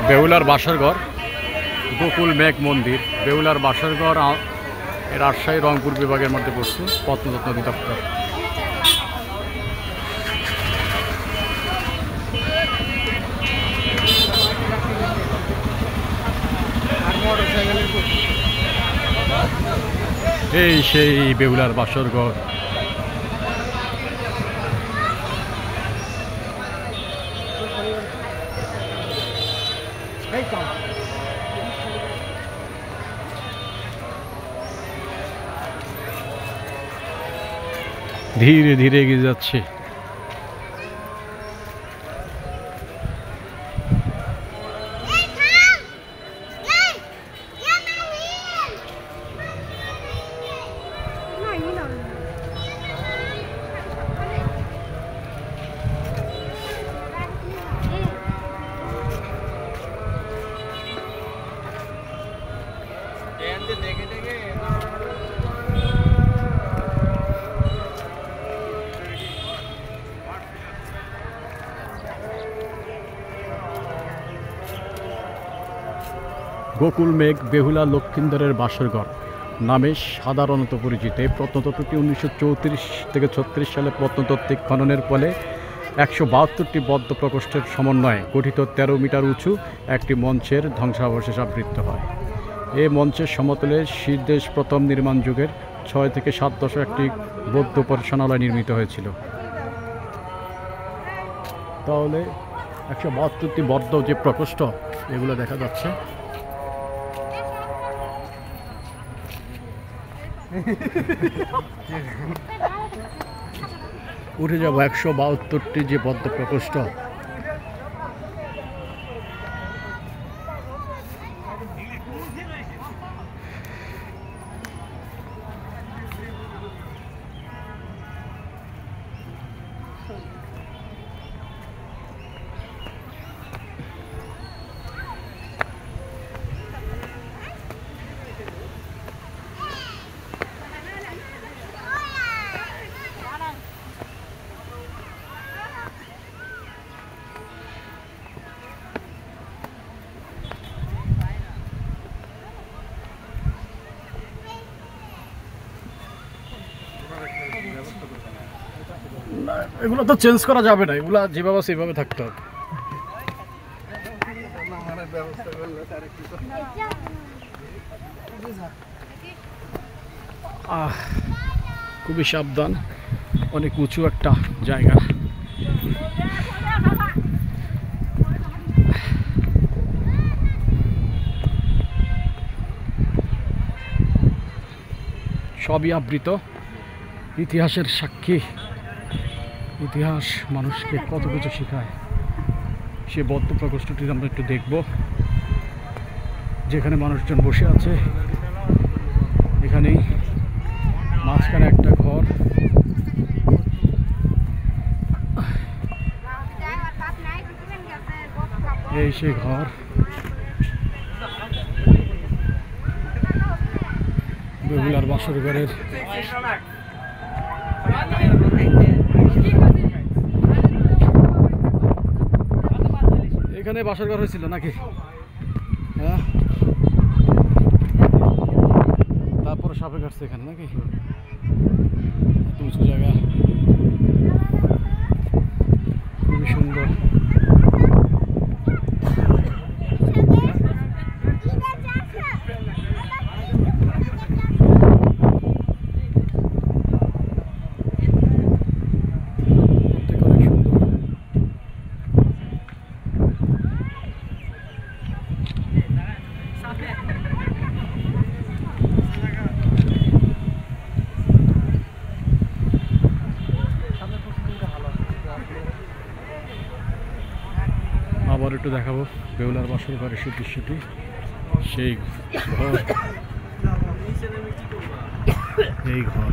বেহুলার বাসরঘর, গোকুল মেঘ মন্দির। বেহুলার বাসরঘর রাজশাহী রংপুর বিভাগের মধ্যে পড়ছে, প্রত্নতত্ত্ব অধিদপ্তর। এই সেই বেহুলার বাসরঘর। ধীরে ধীরে এগিয়ে যাচ্ছে। গোকুল মেঘ বেহুলা লক্ষিন্দরের বাসরঘর নামে সাধারণত পরিচিত। এই প্রত্নতত্ত্বটি 1934 থেকে 36 সালে প্রত্নতাত্ত্বিক খননের ফলে 172টি বদ্ধ প্রকোষ্ঠের সমন্বয়ে গঠিত 13 মিটার উঁচু একটি মঞ্চের ধ্বংসাবশেষ আবৃত হয়। এই মঞ্চের সমতলে শীর্ষদেশ প্রথম নির্মাণ যুগের 6 থেকে 7 দশক একটি বৌদ্ধ উপাসনালয় নির্মিত হয়েছিল। তাহলে 172টি বদ্ধ যে প্রকোষ্ঠ এগুলো দেখা যাচ্ছে। উঠে যাব 172টি যে বদ্ধ প্রকোষ্ঠ। এগুলো তো চেঞ্জ করা যাবে না, এগুলা যেভাবে সেভাবে থাকতে হবে। খুবই সাবধান, অনেক উঁচু একটা জায়গা। সবই আবৃত, ইতিহাসের সাক্ষী। ইতিহাস মানুষকে কত কিছু শেখায়। সে বদ্ধ প্রকোষ্ঠটি আমরা একটু দেখব, যেখানে মানুষজন বসে আছে। এখানেই মাঝখানে একটা ঘর, এই সেই ঘর। বেহুলার বাসরঘরের এখানে বাসরঘর হয়েছিল নাকি? হ্যাঁ, তারপরে সাপে কাটছে এখানে নাকি? উঁচু জায়গা, খুবই সুন্দর। আবার একটু দেখাবো বেহুলার বাসরঘরের সেই দৃশ্যটি। সেই ঘর, এই ঘর।